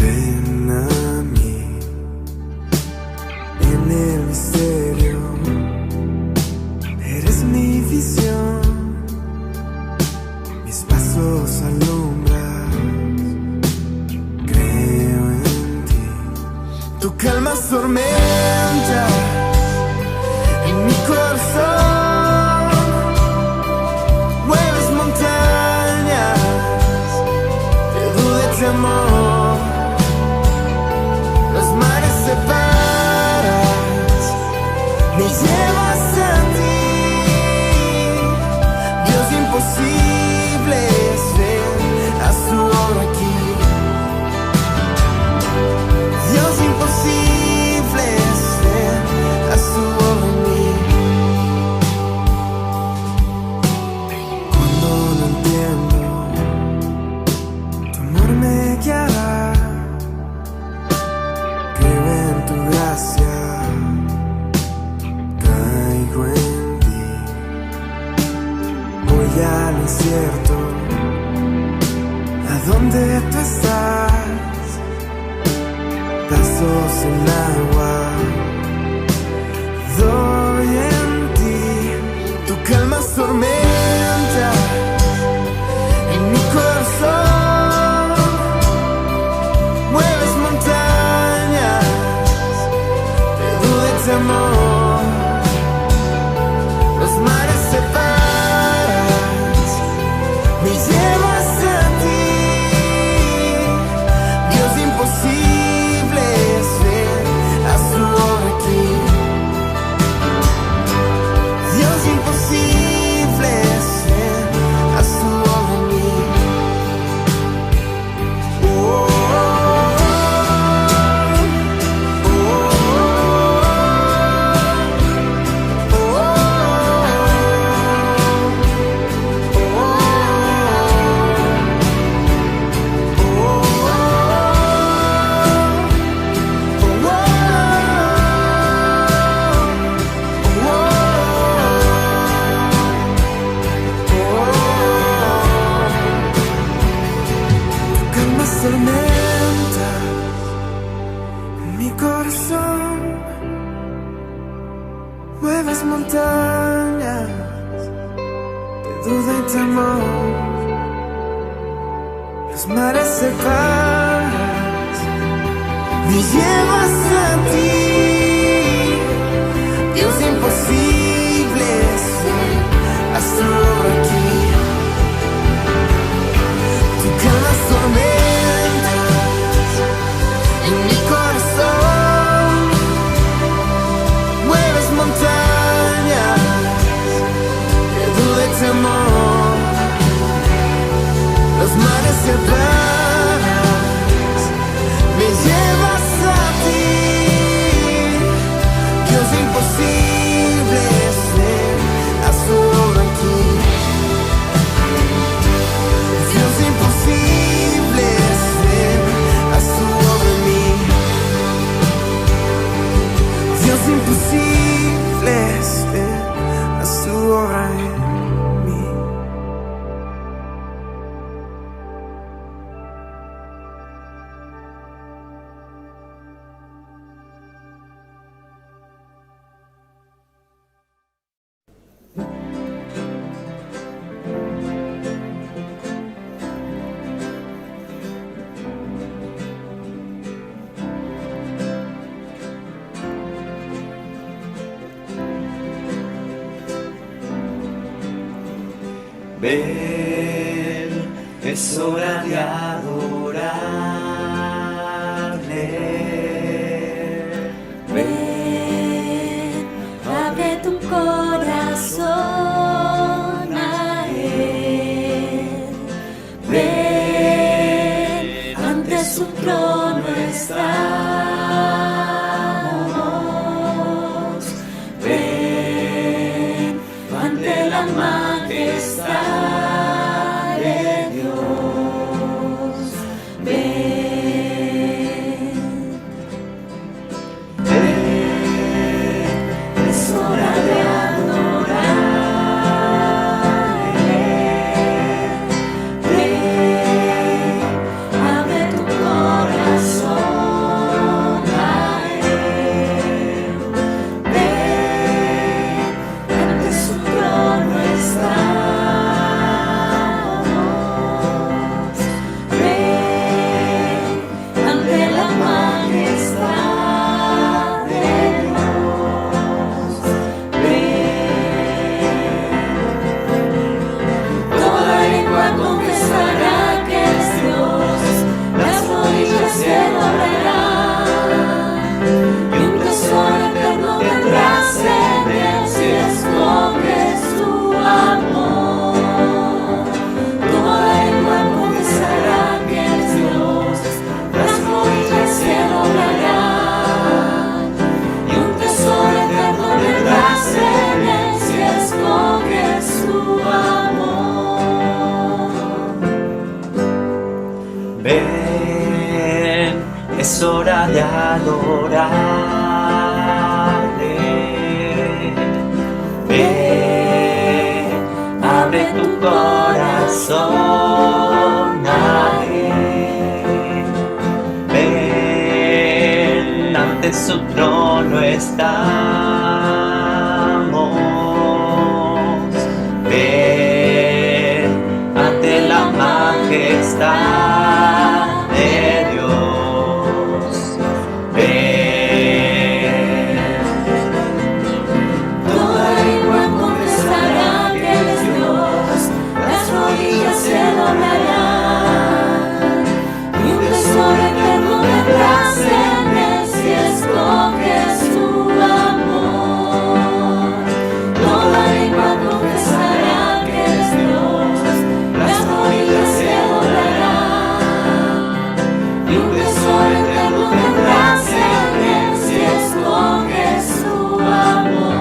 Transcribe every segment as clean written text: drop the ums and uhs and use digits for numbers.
Ven a mí en el misterio, eres mi visión, mis pasos alumbras, creo en ti. Tú calmas tormentas en mi corazón, mueves montañas de duda y temor, los mares separas, me llevas a ti, Dios imposible, ven a su obra aquí. Dios imposible, ven a su obra en mí. Cuando no entiendo, tu amor me guiará. Creo en tu gracia, caigo en ti. Voy al desierto, a donde tú estás, pasos en agua, doy en ti. Tú calmas tormentas en mi corazón, mueves montañas de duda y temor, los mares separas, me llevas a ti, Dios imposible, ven a su obra aquí. Dios imposible, ven a su obra en mí. Oh, oh, oh, calmas tormentas en mi corazón, mueves montañas de duda y temor, los mares separas, me llevas a ti, Dios imposible, ven a su obra aquí. Tú calmas tormentas en mi corazón, mueves montañas de duda y temor, los mares separas, me llevas a ti, Dios imposible, ven a su obra aquí. Dios imposible, ven a su obra en mí. Dios imposible, ven a su obra en mí. Ven, es hora de adorarle. Ven, abre tu corazón a Él. Ven, ante su trono estamos. Ven, ante la majestad de Dios. Ven, es hora de adorarle. Ven, abre tu corazón. ven, es hora de adorarle. Ven, abre tu corazón a Él. Ven, ante su trono estamos. Ven, ante la majestad de Dios. Ven. Toda lengua confesará que Él es Dios, las rodillas se doblarán, y un tesoro eterno tendrás en Él si escoges su amor. Toda lengua confesará que Él es Dios, las rodillas se doblarán, y un tesoro eterno tendrás en Él si escoges su amor.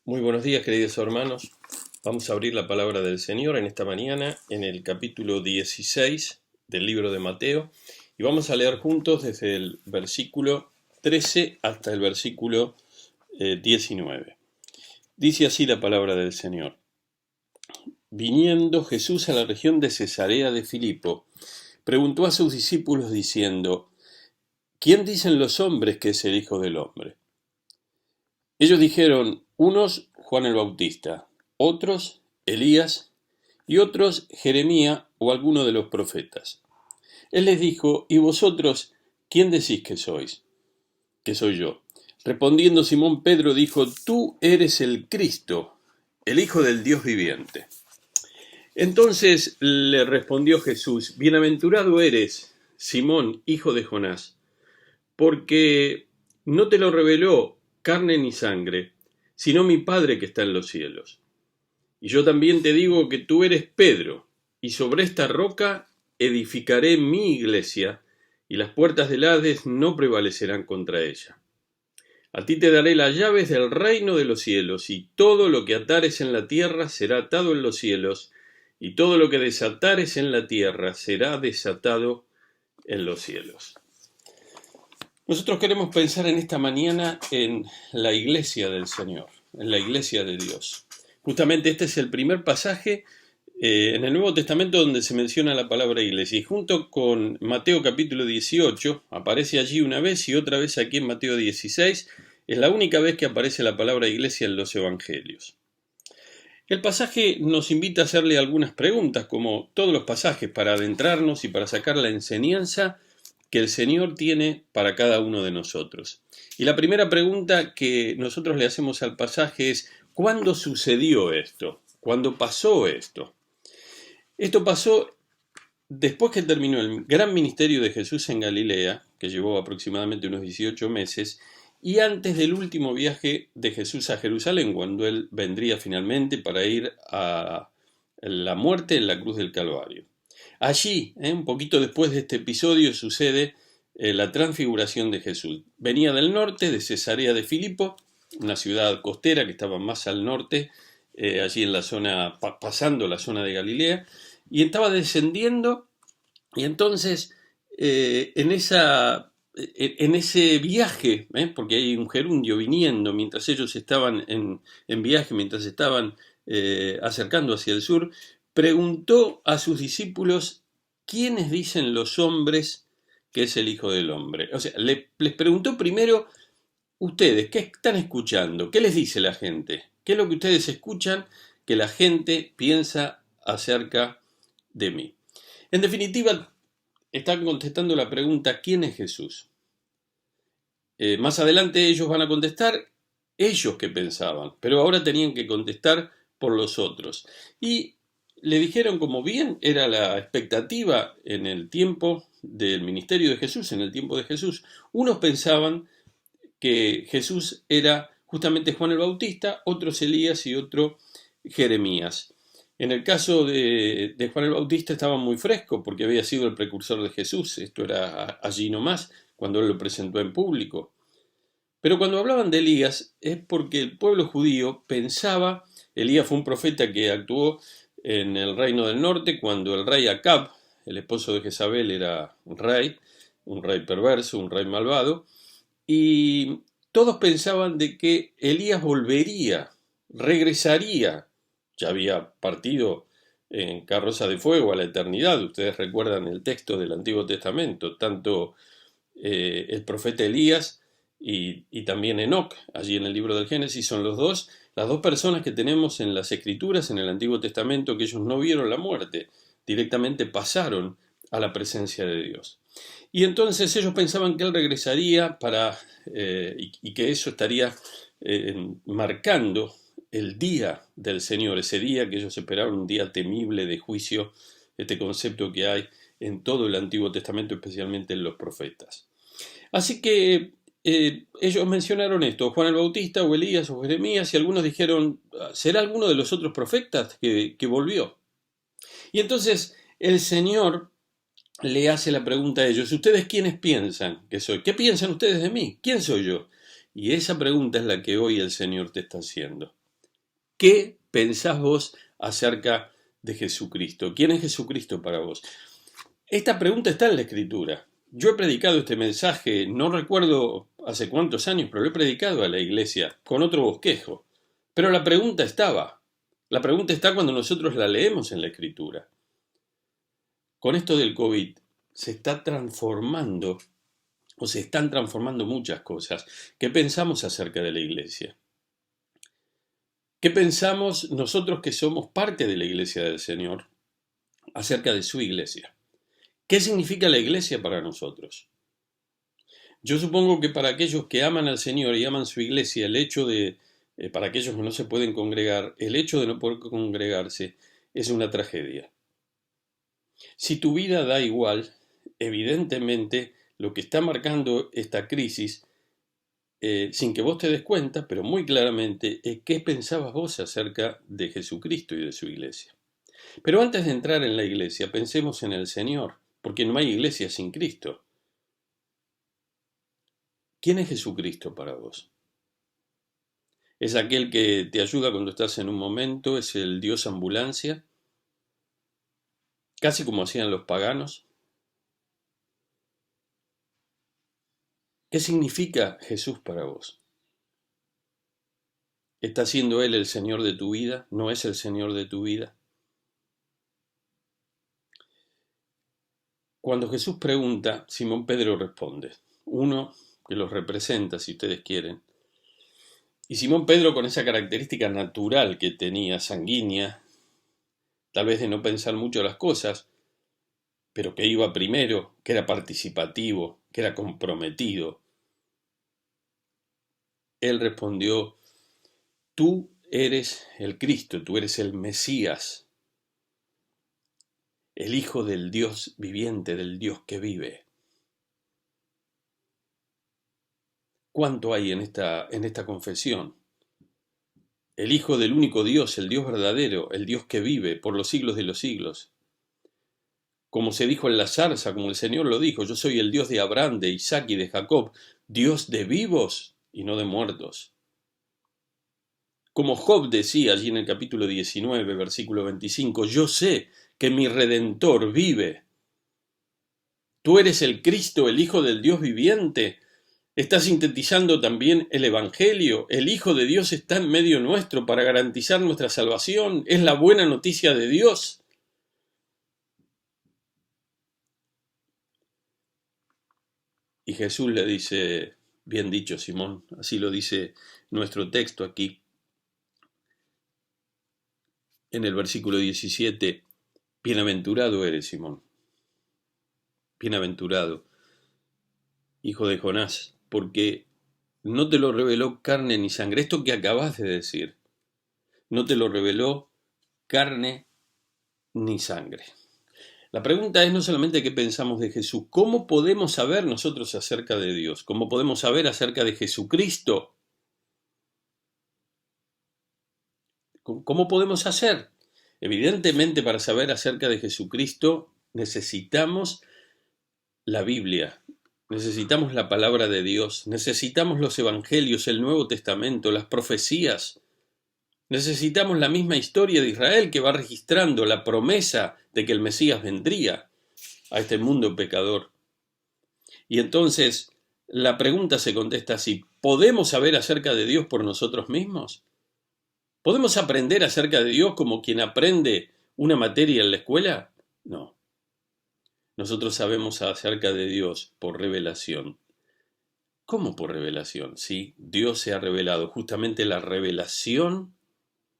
Muy buenos días, queridos hermanos. Vamos a abrir la palabra del Señor en esta mañana en el capítulo 16 del libro de Mateo y vamos a leer juntos desde el versículo 13 hasta el versículo 19. Dice así la palabra del Señor. Viniendo Jesús a la región de Cesarea de Filipo, preguntó a sus discípulos diciendo: ¿Quién dicen los hombres que es el Hijo del Hombre? Ellos dijeron: unos Juan el Bautista, otros Elías y otros Jeremías o alguno de los profetas. Él les dijo: ¿y vosotros quién decís que sois? Que soy yo. Respondiendo Simón Pedro dijo: tú eres el Cristo, el Hijo del Dios viviente. Entonces le respondió Jesús: bienaventurado eres, Simón, hijo de Jonás, porque no te lo reveló carne ni sangre, sino mi Padre que está en los cielos. Y yo también te digo que tú eres Pedro, y sobre esta roca edificaré mi iglesia, y las puertas del Hades no prevalecerán contra ella. A ti te daré las llaves del reino de los cielos, y todo lo que atares en la tierra será atado en los cielos, y todo lo que desatares en la tierra será desatado en los cielos. Nosotros queremos pensar en esta mañana en la iglesia del Señor, en la iglesia de Dios. Justamente este es el primer pasaje en el Nuevo Testamento donde se menciona la palabra iglesia. Y junto con Mateo capítulo 18, aparece allí una vez y otra vez aquí en Mateo 16, es la única vez que aparece la palabra iglesia en los evangelios. El pasaje nos invita a hacerle algunas preguntas, como todos los pasajes, para adentrarnos y para sacar la enseñanza que el Señor tiene para cada uno de nosotros. Y la primera pregunta que nosotros le hacemos al pasaje es: ¿cuándo sucedió esto? ¿Cuándo pasó esto? Esto pasó después que terminó el gran ministerio de Jesús en Galilea, que llevó aproximadamente unos 18 meses, y antes del último viaje de Jesús a Jerusalén, cuando él vendría finalmente para ir a la muerte en la cruz del Calvario. Allí, un poquito después de este episodio, sucede la transfiguración de Jesús. Venía del norte, de Cesarea de Filipo, una ciudad costera que estaba más al norte, allí en la zona, pasando la zona de Galilea, y estaba descendiendo, y entonces en ese viaje, porque hay un gerundio viniendo, mientras ellos estaban en viaje, mientras estaban acercando hacia el sur, preguntó a sus discípulos: ¿quiénes dicen los hombres que es el Hijo del Hombre? O sea, les preguntó primero: ustedes, ¿qué están escuchando? ¿Qué les dice la gente? ¿Qué es lo que ustedes escuchan que la gente piensa acerca de mí? En definitiva, están contestando la pregunta: ¿quién es Jesús? Más adelante ellos van a contestar ellos que pensaban, pero ahora tenían que contestar por los otros. Y le dijeron, como bien era la expectativa en el tiempo del ministerio de Jesús, en el tiempo de Jesús, unos pensaban que Jesús era justamente Juan el Bautista, otros Elías y otro Jeremías. En el caso de Juan el Bautista estaba muy fresco porque había sido el precursor de Jesús, esto era allí nomás, cuando él lo presentó en público. Pero cuando hablaban de Elías es porque el pueblo judío pensaba, Elías fue un profeta que actuó en el reino del norte cuando el rey Acab, el esposo de Jezabel, era un rey perverso, un rey malvado, y todos pensaban de que Elías volvería, regresaría, ya había partido en carroza de fuego a la eternidad. Ustedes recuerdan el texto del Antiguo Testamento, tanto el profeta Elías y también Enoc, allí en el libro del Génesis, son las dos personas que tenemos en las Escrituras, en el Antiguo Testamento, que ellos no vieron la muerte, directamente pasaron a la presencia de Dios. Y entonces ellos pensaban que él regresaría y que eso estaría marcando el día del Señor, ese día que ellos esperaban, un día temible de juicio, este concepto que hay en todo el Antiguo Testamento, especialmente en los profetas. Así que ellos mencionaron esto, Juan el Bautista o Elías o Jeremías, y algunos dijeron, ¿será alguno de los otros profetas que volvió? Y entonces el Señor le hace la pregunta a ellos, ¿ustedes quiénes piensan que soy? ¿Qué piensan ustedes de mí? ¿Quién soy yo? Y esa pregunta es la que hoy el Señor te está haciendo. ¿Qué pensás vos acerca de Jesucristo? ¿Quién es Jesucristo para vos? Esta pregunta está en la Escritura. Yo he predicado este mensaje, no recuerdo hace cuántos años, pero lo he predicado a la iglesia con otro bosquejo. Pero la pregunta estaba. La pregunta está cuando nosotros la leemos en la Escritura. Con esto del COVID se está transformando, o se están transformando muchas cosas. ¿Qué pensamos acerca de la iglesia? ¿Qué pensamos nosotros que somos parte de la iglesia del Señor acerca de su iglesia? ¿Qué significa la iglesia para nosotros? Yo supongo que para aquellos que aman al Señor y aman su iglesia, el hecho de, para aquellos que no se pueden congregar, el hecho de no poder congregarse es una tragedia. Si tu vida da igual, evidentemente lo que está marcando esta crisis, sin que vos te des cuenta, pero muy claramente, es qué pensabas vos acerca de Jesucristo y de su iglesia. Pero antes de entrar en la iglesia, pensemos en el Señor, porque no hay iglesia sin Cristo. ¿Quién es Jesucristo para vos? ¿Es aquel que te ayuda cuando estás en un momento? ¿Es el Dios ambulancia? Casi como hacían los paganos. ¿Qué significa Jesús para vos? ¿Está siendo Él el Señor de tu vida? ¿No es el Señor de tu vida? Cuando Jesús pregunta, Simón Pedro responde. Uno que los representa, si ustedes quieren. Y Simón Pedro, con esa característica natural que tenía, sanguínea, tal vez de no pensar mucho las cosas, pero que iba primero, que era participativo, que era comprometido. Él respondió, tú eres el Cristo, tú eres el Mesías, el Hijo del Dios viviente, del Dios que vive. ¿Cuánto hay en esta confesión? El Hijo del único Dios, el Dios verdadero, el Dios que vive por los siglos de los siglos. Como se dijo en la zarza, como el Señor lo dijo, yo soy el Dios de Abraham, de Isaac y de Jacob, Dios de vivos y no de muertos. Como Job decía allí en el capítulo 19, versículo 25, yo sé que mi Redentor vive. Tú eres el Cristo, el Hijo del Dios viviente. Está sintetizando también el Evangelio. El Hijo de Dios está en medio nuestro para garantizar nuestra salvación. Es la buena noticia de Dios. Y Jesús le dice, bien dicho Simón, así lo dice nuestro texto aquí, en el versículo 17, bienaventurado eres Simón, bienaventurado, hijo de Jonás, porque no te lo reveló carne ni sangre. Esto que acabas de decir, no te lo reveló carne ni sangre. La pregunta es no solamente qué pensamos de Jesús, ¿cómo podemos saber nosotros acerca de Dios? ¿Cómo podemos saber acerca de Jesucristo? ¿Cómo podemos hacer? Evidentemente, para saber acerca de Jesucristo necesitamos la Biblia, necesitamos la palabra de Dios, necesitamos los evangelios, el Nuevo Testamento, las profecías. Necesitamos la misma historia de Israel que va registrando la promesa de que el Mesías vendría a este mundo pecador. Y entonces la pregunta se contesta así: ¿podemos saber acerca de Dios por nosotros mismos? ¿Podemos aprender acerca de Dios como quien aprende una materia en la escuela? No. Nosotros sabemos acerca de Dios por revelación. ¿Cómo por revelación? Sí, Dios se ha revelado. Justamente la revelación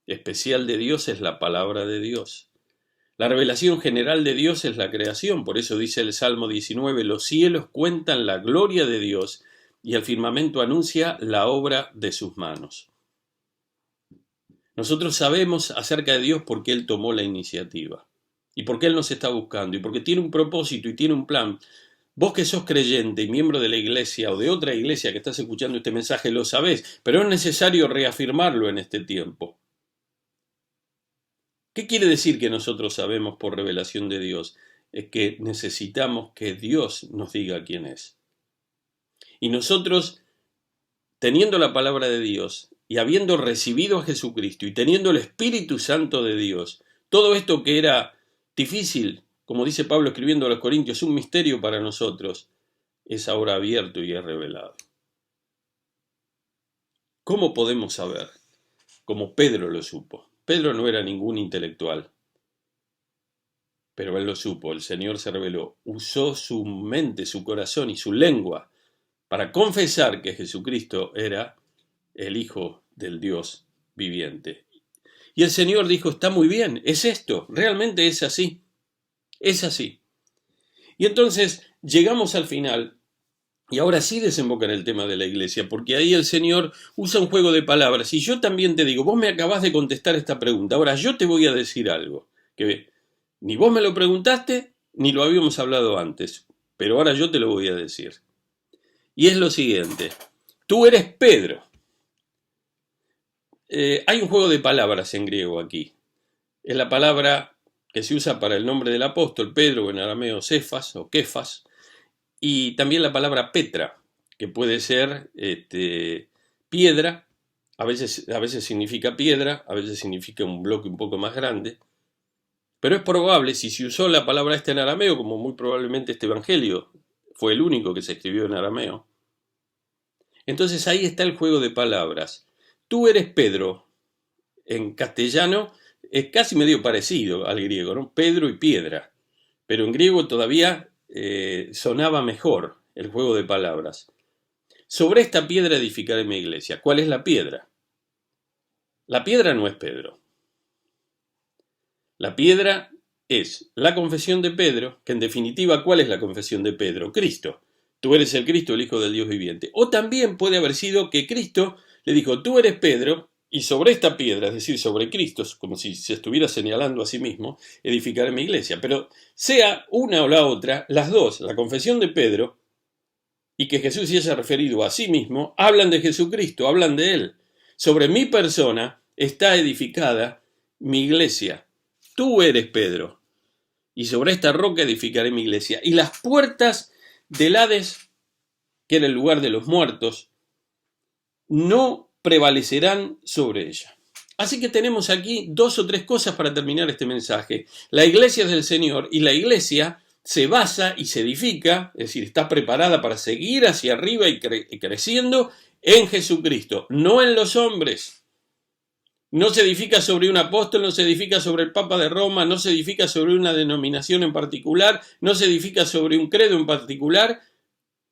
especial de Dios es la palabra de Dios. La revelación general de Dios es la creación. Por eso dice el Salmo 19, los cielos cuentan la gloria de Dios y el firmamento anuncia la obra de sus manos. Nosotros sabemos acerca de Dios porque Él tomó la iniciativa y porque Él nos está buscando y porque tiene un propósito y tiene un plan. Vos que sos creyente y miembro de la iglesia o de otra iglesia que estás escuchando este mensaje lo sabés, pero es necesario reafirmarlo en este tiempo. ¿Qué quiere decir que nosotros sabemos por revelación de Dios? Es que necesitamos que Dios nos diga quién es. Y nosotros, teniendo la palabra de Dios y habiendo recibido a Jesucristo y teniendo el Espíritu Santo de Dios, todo esto que era difícil, como dice Pablo escribiendo a los Corintios, un misterio para nosotros, es ahora abierto y es revelado. ¿Cómo podemos saber? Como Pedro lo supo. Pedro no era ningún intelectual, pero él lo supo. El Señor se reveló, usó su mente, su corazón y su lengua para confesar que Jesucristo era el Hijo del Dios viviente. Y el Señor dijo, está muy bien, es esto, realmente es así, es así. Y entonces llegamos al final. Y ahora sí desemboca en el tema de la iglesia, porque ahí el Señor usa un juego de palabras. Y yo también te digo, vos me acabás de contestar esta pregunta, ahora yo te voy a decir algo, que ni vos me lo preguntaste, ni lo habíamos hablado antes, pero ahora yo te lo voy a decir. Y es lo siguiente, tú eres Pedro. Hay un juego de palabras en griego aquí. Es la palabra que se usa para el nombre del apóstol, Pedro, o en arameo Cefas o Kefas. Y también la palabra Petra, que puede ser piedra, a veces significa piedra, a veces significa un bloque un poco más grande. Pero es probable, si se usó la palabra esta en arameo, como muy probablemente este evangelio fue el único que se escribió en arameo, entonces ahí está el juego de palabras. Tú eres Pedro, en castellano es casi medio parecido al griego, ¿no? Pedro y piedra, pero en griego todavía sonaba mejor el juego de palabras. Sobre esta piedra edificaré mi iglesia. ¿Cuál es la piedra? La piedra no es Pedro. La piedra es la confesión de Pedro, que en definitiva, ¿cuál es la confesión de Pedro? Cristo. Tú eres el Cristo, el Hijo del Dios viviente. O también puede haber sido que Cristo le dijo, tú eres Pedro, y sobre esta piedra, es decir, sobre Cristo, como si se estuviera señalando a sí mismo, edificaré mi iglesia. Pero sea una o la otra, las dos, la confesión de Pedro y que Jesús se haya referido a sí mismo, hablan de Jesucristo, hablan de Él. Sobre mi persona está edificada mi iglesia. Tú eres Pedro, y sobre esta roca edificaré mi iglesia. Y las puertas del Hades, que era el lugar de los muertos, no prevalecerán sobre ella. Así que tenemos aquí 2 o 3 cosas para terminar este mensaje. La iglesia es del Señor y la iglesia se basa y se edifica, es decir, está preparada para seguir hacia arriba y creciendo en Jesucristo, no en los hombres. No se edifica sobre un apóstol, no se edifica sobre el Papa de Roma, no se edifica sobre una denominación en particular, no se edifica sobre un credo en particular,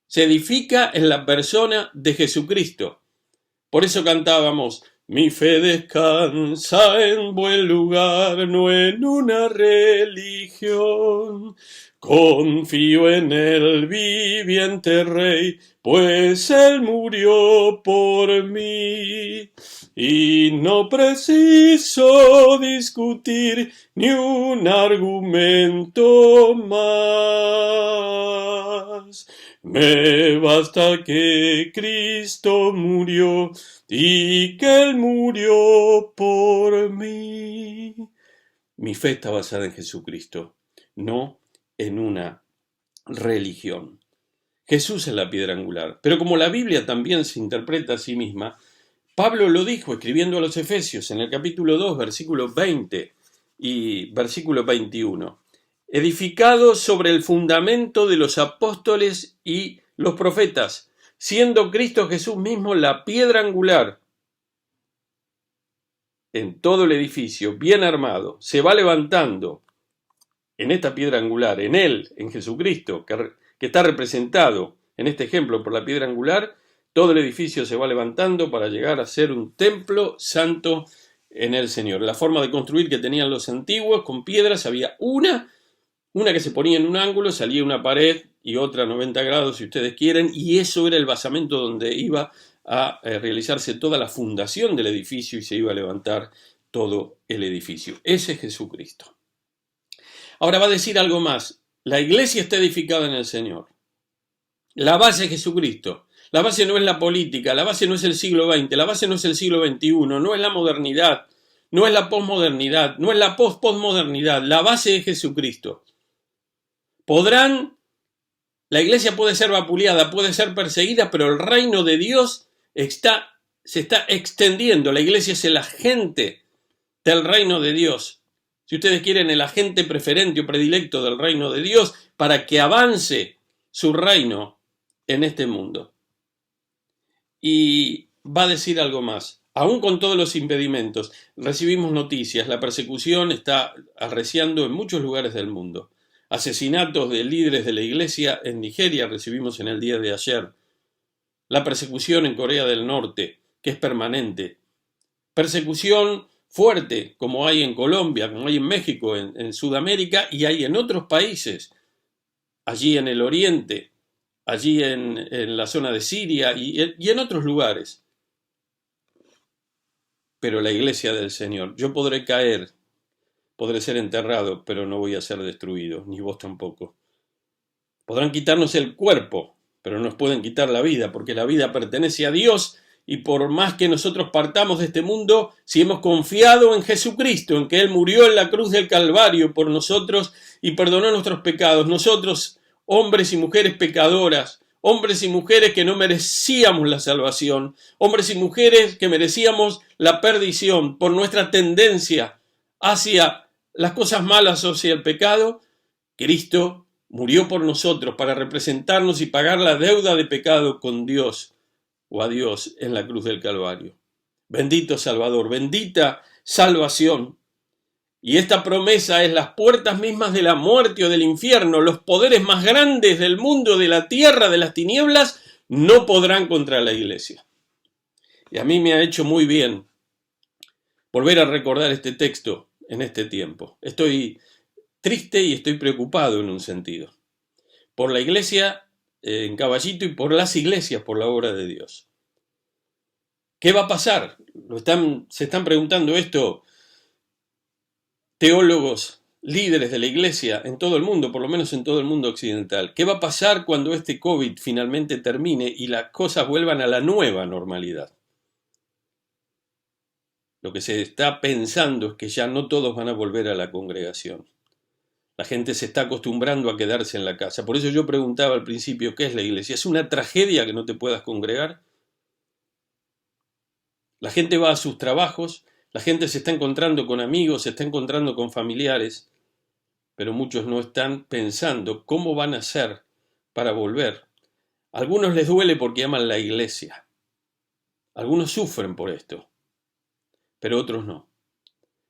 se edifica en la persona de Jesucristo. Por eso cantábamos, Mi fe descansa en buen lugar, no en una religión. Confío en el viviente Rey, pues Él murió por mí. Y no preciso discutir ni un argumento más. Me basta que Cristo murió y que Él murió por mí. Mi fe está basada en Jesucristo, no en una religión. Jesús es la piedra angular, pero como la Biblia también se interpreta a sí misma, Pablo lo dijo escribiendo a los Efesios en el capítulo 2, versículo 20 y versículo 21. Edificado sobre el fundamento de los apóstoles y los profetas, siendo Cristo Jesús mismo la piedra angular. En todo el edificio, bien armado, se va levantando en esta piedra angular, en Él, en Jesucristo, que está representado en este ejemplo por la piedra angular. Todo el edificio se va levantando para llegar a ser un templo santo en el Señor. La forma de construir que tenían los antiguos, con piedras, había una que se ponía en un ángulo, salía una pared y otra a 90 grados si ustedes quieren, y eso era el basamento donde iba a realizarse toda la fundación del edificio y se iba a levantar todo el edificio. Ese es Jesucristo. Ahora va a decir algo más. La iglesia está edificada en el Señor. La base es Jesucristo. La base no es la política, la base no es el siglo XX, la base no es el siglo XXI, no es la modernidad, no es la posmodernidad, no es la postmodernidad. La base es Jesucristo. La iglesia puede ser vapuleada, puede ser perseguida, pero el reino de Dios se está extendiendo. La iglesia es el agente del reino de Dios. Si ustedes quieren, el agente preferente o predilecto del reino de Dios para que avance su reino en este mundo. Y va a decir algo más. Aún con todos los impedimentos, recibimos noticias. La persecución está arreciando en muchos lugares del mundo. Asesinatos de líderes de la iglesia en Nigeria recibimos en el día de ayer. La persecución en Corea del Norte, que es permanente. Persecución fuerte, como hay en Colombia, como hay en México, en Sudamérica, y hay en otros países, allí en el Oriente, allí en la zona de Siria y en otros lugares. Pero la iglesia del Señor, yo podré caer, podré ser enterrado, pero no voy a ser destruido, ni vos tampoco. Podrán quitarnos el cuerpo, pero no nos pueden quitar la vida, porque la vida pertenece a Dios, y por más que nosotros partamos de este mundo, si hemos confiado en Jesucristo, en que Él murió en la cruz del Calvario por nosotros y perdonó nuestros pecados, nosotros, hombres y mujeres pecadoras, hombres y mujeres que no merecíamos la salvación, hombres y mujeres que merecíamos la perdición por nuestra tendencia hacia las cosas malas o hacia el pecado, Cristo murió por nosotros para representarnos y pagar la deuda de pecado con Dios o a Dios en la cruz del Calvario. Bendito Salvador, bendita salvación. Y esta promesa es las puertas mismas de la muerte o del infierno. Los poderes más grandes del mundo, de la tierra, de las tinieblas, no podrán contra la iglesia. Y a mí me ha hecho muy bien volver a recordar este texto en este tiempo. Estoy triste y estoy preocupado en un sentido. Por la iglesia en Caballito y por las iglesias, por la obra de Dios. ¿Qué va a pasar? Se están preguntando esto teólogos, líderes de la iglesia en todo el mundo, por lo menos en todo el mundo occidental. ¿Qué va a pasar cuando este COVID finalmente termine y las cosas vuelvan a la nueva normalidad? Lo que se está pensando es que ya no todos van a volver a la congregación. La gente se está acostumbrando a quedarse en la casa. Por eso yo preguntaba al principio, ¿qué es la iglesia? ¿Es una tragedia que no te puedas congregar? La gente va a sus trabajos, la gente se está encontrando con amigos, se está encontrando con familiares, pero muchos no están pensando cómo van a hacer para volver. A algunos les duele porque aman la iglesia. Algunos sufren por esto, pero otros no.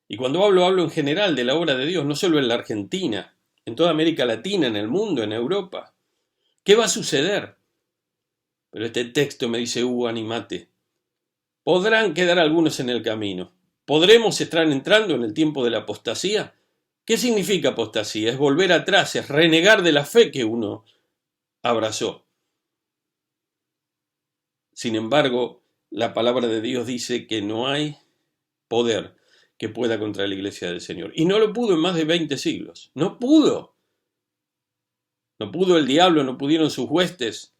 Y cuando hablo en general de la obra de Dios, no solo en la Argentina, en toda América Latina, en el mundo, en Europa. ¿Qué va a suceder? Pero este texto me dice, animate. podrán quedar algunos en el camino. ¿Podremos estar entrando en el tiempo de la apostasía? ¿Qué significa apostasía? Es volver atrás, es renegar de la fe que uno abrazó. Sin embargo, la palabra de Dios dice que no hay poder que pueda contra la iglesia del Señor. Y no lo pudo en más de 20 siglos. No pudo. No pudo el diablo, no pudieron sus huestes,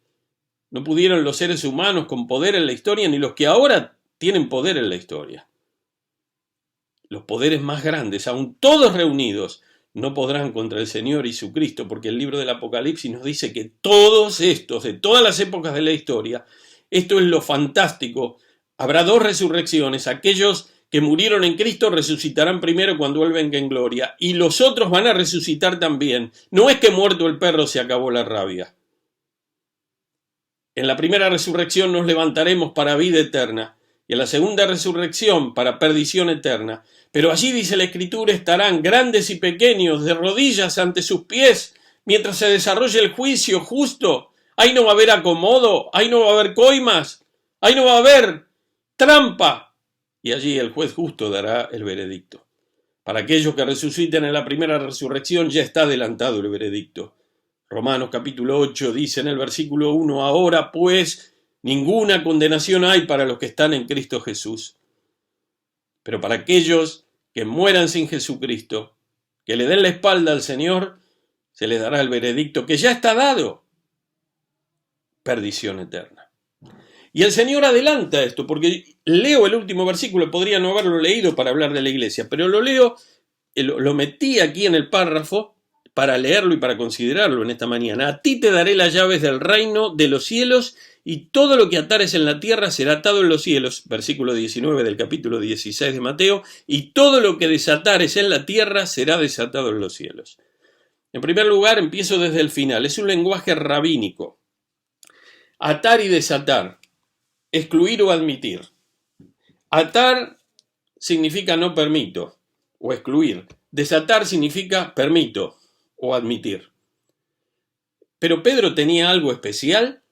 no pudieron los seres humanos con poder en la historia, ni los que ahora tienen poder en la historia. Los poderes más grandes, aun todos reunidos, no podrán contra el Señor y su Cristo, porque el libro del Apocalipsis nos dice que todos estos, de todas las épocas de la historia, esto es lo fantástico, habrá dos resurrecciones, aquellos que murieron en Cristo resucitarán primero cuando Él venga en gloria, y los otros van a resucitar también. No es que muerto el perro se acabó la rabia. En la primera resurrección nos levantaremos para vida eterna, y en la segunda resurrección para perdición eterna. Pero allí, dice la Escritura, estarán grandes y pequeños de rodillas ante sus pies, mientras se desarrolle el juicio justo. Ahí no va a haber acomodo, ahí no va a haber coimas, ahí no va a haber trampa. Y allí el juez justo dará el veredicto. Para aquellos que resuciten en la primera resurrección ya está adelantado el veredicto. Romanos capítulo 8 dice en el versículo 1, ahora pues ninguna condenación hay para los que están en Cristo Jesús. Pero para aquellos que mueran sin Jesucristo, que le den la espalda al Señor, se les dará el veredicto que ya está dado. Perdición eterna. Y el Señor adelanta esto, porque leo el último versículo, podría no haberlo leído para hablar de la iglesia, pero lo metí aquí en el párrafo para leerlo y para considerarlo en esta mañana. A ti te daré las llaves del reino de los cielos, y todo lo que atares en la tierra será atado en los cielos, versículo 19 del capítulo 16 de Mateo, y todo lo que desatares en la tierra será desatado en los cielos. En primer lugar, empiezo desde el final, es un lenguaje rabínico. Atar y desatar. Excluir o admitir. Atar significa no permito o excluir. Desatar significa permito o admitir. Pero Pedro tenía algo especial.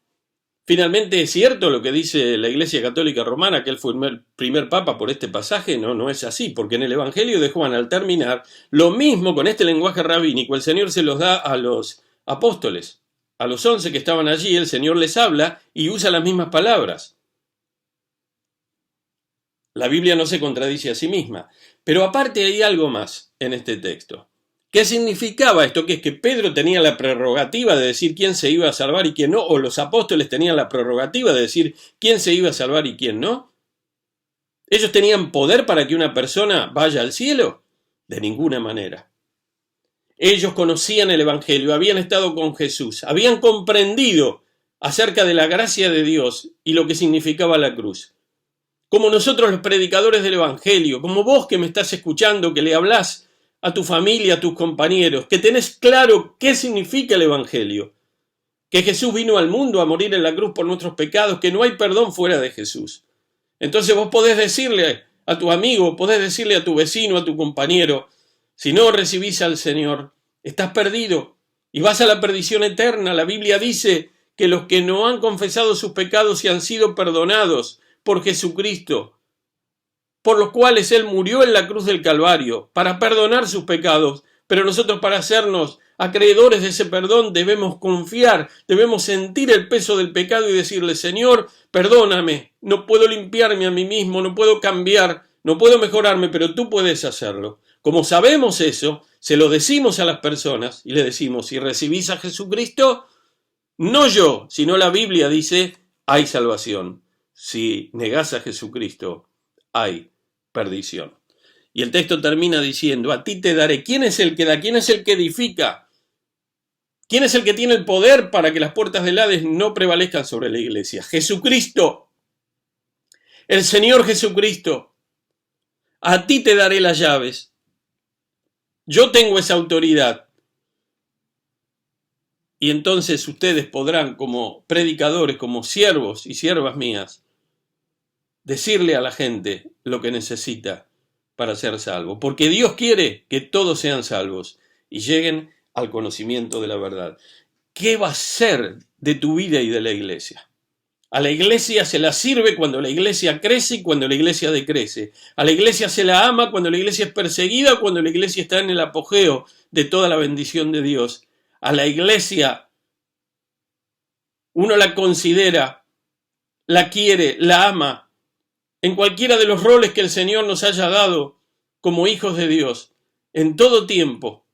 Finalmente, ¿es cierto lo que dice la Iglesia Católica Romana, que él fue el primer papa por este pasaje? No, no es así, porque en el Evangelio de Juan, al terminar, lo mismo con este lenguaje rabínico, el Señor se los da a los apóstoles. A los 11 que estaban allí, el Señor les habla y usa las mismas palabras. La Biblia no se contradice a sí misma. Pero aparte hay algo más en este texto. ¿Qué significaba esto? Que es que Pedro tenía la prerrogativa de decir quién se iba a salvar y quién no, o los apóstoles tenían la prerrogativa de decir quién se iba a salvar y quién no. ¿Ellos tenían poder para que una persona vaya al cielo? De ninguna manera. Ellos conocían el Evangelio, habían estado con Jesús, habían comprendido acerca de la gracia de Dios y lo que significaba la cruz. Como nosotros los predicadores del Evangelio, como vos que me estás escuchando, que le hablás a tu familia, a tus compañeros, que tenés claro qué significa el Evangelio, que Jesús vino al mundo a morir en la cruz por nuestros pecados, que no hay perdón fuera de Jesús. Entonces vos podés decirle a tu amigo, podés decirle a tu vecino, a tu compañero, si no recibís al Señor, estás perdido y vas a la perdición eterna. La Biblia dice que los que no han confesado sus pecados y han sido perdonados por Jesucristo, por los cuales Él murió en la cruz del Calvario, para perdonar sus pecados, pero nosotros para hacernos acreedores de ese perdón debemos confiar, debemos sentir el peso del pecado y decirle, Señor, perdóname, no puedo limpiarme a mí mismo, no puedo cambiar, no puedo mejorarme, pero tú puedes hacerlo. Como sabemos eso, se lo decimos a las personas y le decimos, si recibís a Jesucristo, no yo, sino la Biblia dice, hay salvación. Si negás a Jesucristo, hay perdición. Y el texto termina diciendo, a ti te daré. ¿Quién es el que da? ¿Quién es el que edifica? ¿Quién es el que tiene el poder para que las puertas del Hades no prevalezcan sobre la iglesia? Jesucristo. El Señor Jesucristo. A ti te daré las llaves. Yo tengo esa autoridad. Y entonces ustedes podrán, como predicadores, como siervos y siervas mías, decirle a la gente lo que necesita para ser salvo. Porque Dios quiere que todos sean salvos y lleguen al conocimiento de la verdad. ¿Qué va a ser de tu vida y de la iglesia? A la iglesia se la sirve cuando la iglesia crece y cuando la iglesia decrece. A la iglesia se la ama cuando la iglesia es perseguida o cuando la iglesia está en el apogeo de toda la bendición de Dios. A la iglesia uno la considera, la quiere, la ama, en cualquiera de los roles que el Señor nos haya dado como hijos de Dios, en todo tiempo,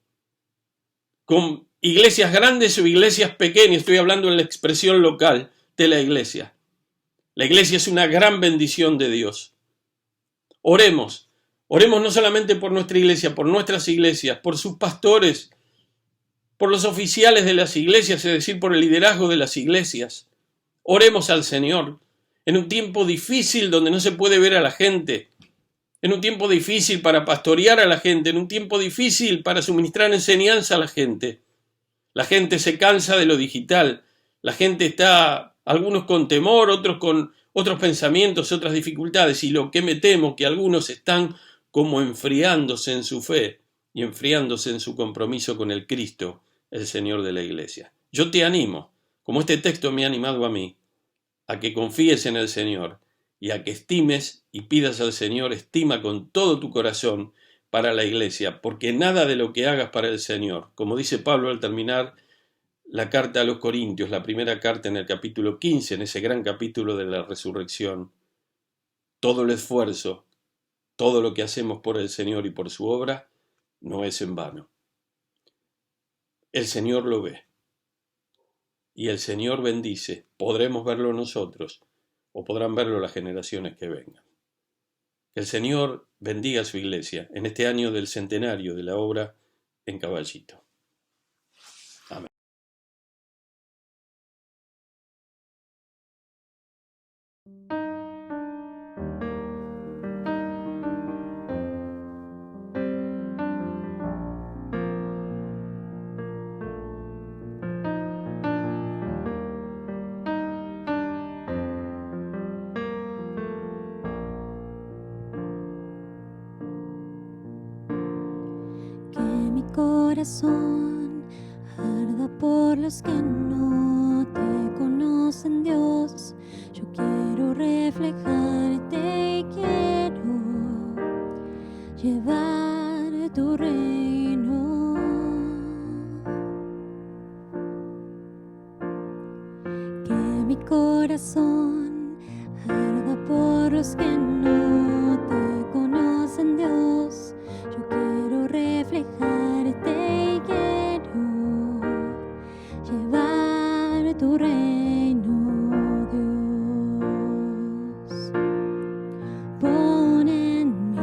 con iglesias grandes o iglesias pequeñas, estoy hablando en la expresión local de la iglesia. La iglesia es una gran bendición de Dios. Oremos no solamente por nuestra iglesia, por nuestras iglesias, por sus pastores, por los oficiales de las iglesias, es decir, por el liderazgo de las iglesias. Oremos al Señor en un tiempo difícil donde no se puede ver a la gente, en un tiempo difícil para pastorear a la gente, en un tiempo difícil para suministrar enseñanza a la gente. La gente se cansa de lo digital, la gente está, algunos con temor, otros con otros pensamientos, otras dificultades, y lo que me temo que algunos están como enfriándose en su fe y enfriándose en su compromiso con el Cristo, el Señor de la iglesia. Yo te animo, como este texto me ha animado a mí, a que confíes en el Señor y a que estimes y pidas al Señor estima con todo tu corazón para la iglesia, porque nada de lo que hagas para el Señor, como dice Pablo al terminar la carta a los Corintios, la primera carta en el capítulo 15, en ese gran capítulo de la resurrección, todo el esfuerzo, todo lo que hacemos por el Señor y por su obra, no es en vano. El Señor lo ve y el Señor bendice. Podremos verlo nosotros o podrán verlo las generaciones que vengan. Que el Señor bendiga a su iglesia en este año del centenario de la obra en Caballito. Amén. Corazón arda por los que no te conocen, Dios. Yo quiero reflejarte y quiero llevar tu reino. Que mi corazón arda por los que no te conocen, Dios. Yo quiero reflejarte y quiero llevar tu reino, Dios. Pon en mí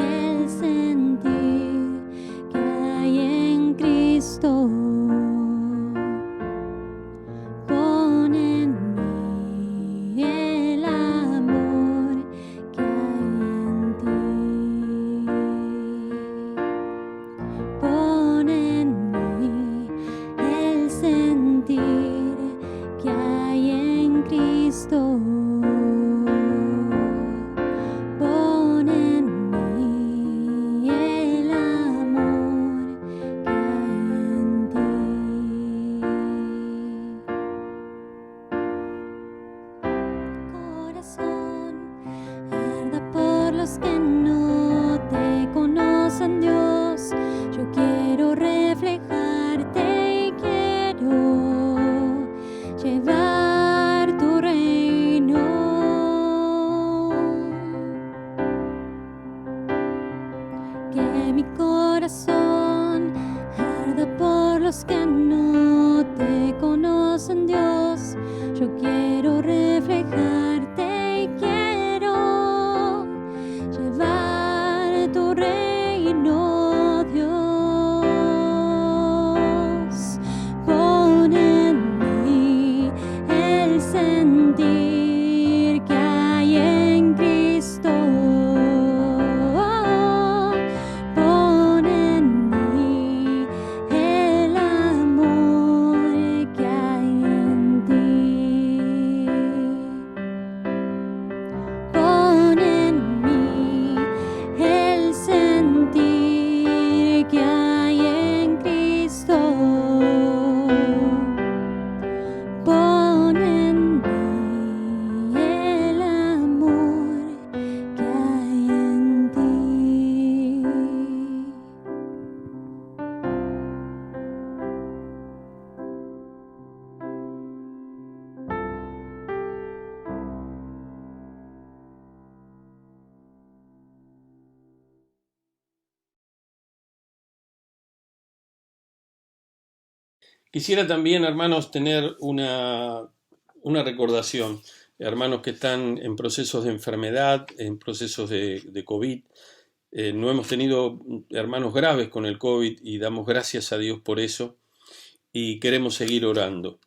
el sentir que hay en Cristo. Pon en mí el amor que hay en ti. Pon en mí el sentir que hay en Cristo. Pon en mí el amor que hay en ti. Corazón arda por los que no te conocen, Dios. Yo quiero reflejarte y quiero llevar tu reino. Que mi corazón arda por los que no te conocen, Dios. Yo quiero reflejarte y quiero llevar tu reino, Dios. Pon en mí el sentir que hay en Cristo. Pon en mí el amor que hay en ti. Quisiera también, hermanos, tener una recordación. Hermanos que están en procesos de enfermedad, en procesos de COVID. No hemos tenido hermanos graves con el COVID y damos gracias a Dios por eso. Y queremos seguir orando.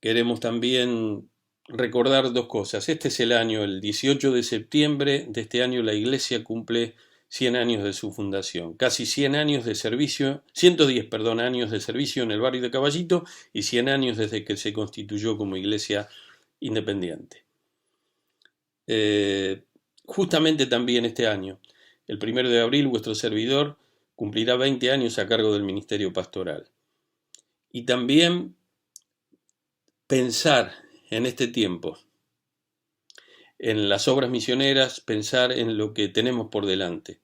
Queremos también recordar dos cosas. Este es el año, el 18 de septiembre de este año, la Iglesia cumple 100 años de su fundación. Casi 100 años de servicio, 110, años de servicio en el barrio de Caballito y 100 años desde que se constituyó como Iglesia independiente. Justamente también este año, el 1 de abril, vuestro servidor cumplirá 20 años a cargo del ministerio pastoral. Y también pensar en este tiempo, en las obras misioneras, pensar en lo que tenemos por delante,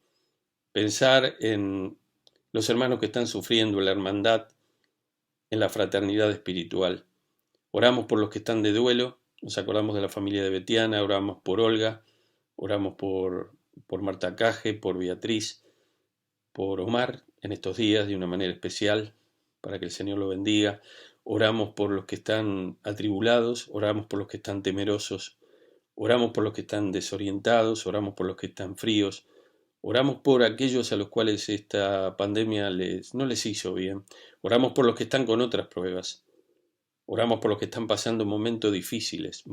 pensar en los hermanos que están sufriendo, en la hermandad, en la fraternidad espiritual. Oramos por los que están de duelo, nos acordamos de la familia de Betiana, oramos por Olga, oramos por Marta Caje, por Beatriz, por Omar en estos días de una manera especial, para que el Señor lo bendiga. Oramos por los que están atribulados, oramos por los que están temerosos, oramos por los que están desorientados, oramos por los que están fríos, oramos por aquellos a los cuales esta pandemia no les hizo bien, oramos por los que están con otras pruebas, oramos por los que están pasando momentos difíciles,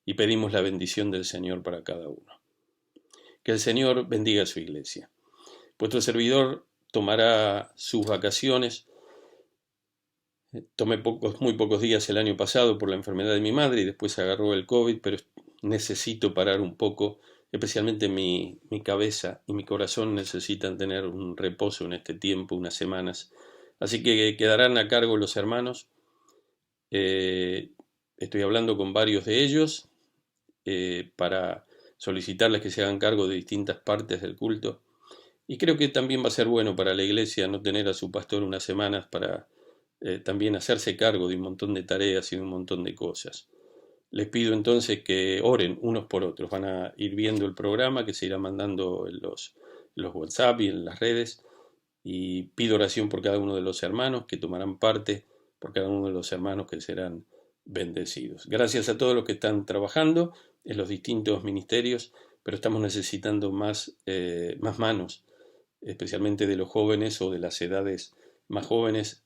y pedimos la bendición del Señor para cada uno. Que el Señor bendiga a su iglesia. Vuestro servidor tomará sus vacaciones. Tomé muy pocos días el año pasado por la enfermedad de mi madre y después agarró el COVID, pero necesito parar un poco, especialmente mi cabeza y mi corazón necesitan tener un reposo en este tiempo, unas semanas. Así que quedarán a cargo los hermanos. Estoy hablando con varios de ellos para solicitarles que se hagan cargo de distintas partes del culto. Y creo que también va a ser bueno para la iglesia no tener a su pastor unas semanas para también hacerse cargo de un montón de tareas y de un montón de cosas. Les pido entonces que oren unos por otros. Van a ir viendo el programa que se irá mandando en los WhatsApp y en las redes. Y pido oración por cada uno de los hermanos que tomarán parte, por cada uno de los hermanos que serán bendecidos. Gracias a todos los que están trabajando en los distintos ministerios, pero estamos necesitando más manos, especialmente de los jóvenes o de las edades más jóvenes,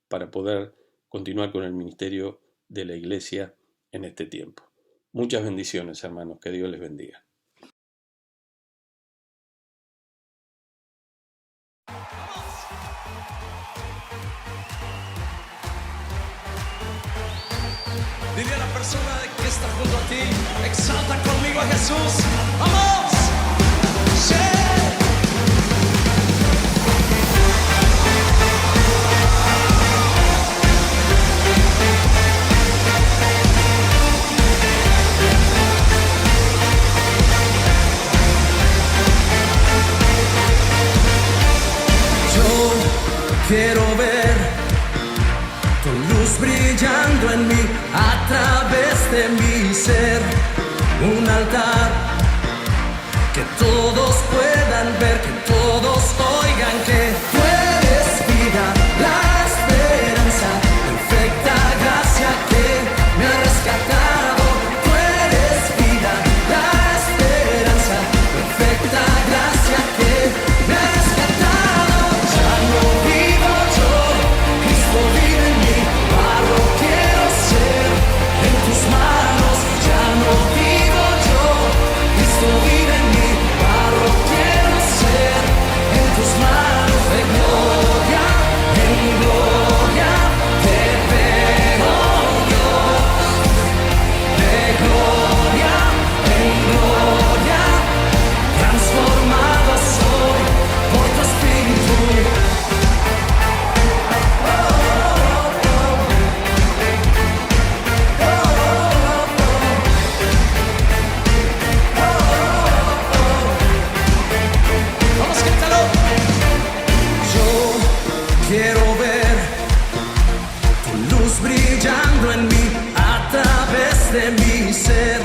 para poder continuar con el ministerio de la iglesia en este tiempo. Muchas bendiciones, hermanos, que Dios les bendiga. Dile a la persona que está junto a ti, exalta conmigo a Jesús. ¡Vamos! ¡Sí! Quiero ver tu luz brillando en mí, a través de mi ser, un altar que todos puedan ver, que todos oigan que tú eres vida, la esperanza, perfecta gracia que me ha rescatado. Tú eres vida, la esperanza, perfecta gracia que me ha rescatado. Ya no vivo yo, Cristo vive en mí, barro quiero ser en tus manos. Ya no vivo yo, Cristo vive en mí, barro quiero ser en tus manos. De gloria en gloria te veo Dios, de gloria en gloria transformado soy por tu espíritu. Vamos, cántalo. Yo quiero ver tu luz brillando en mí, a través de mi ser,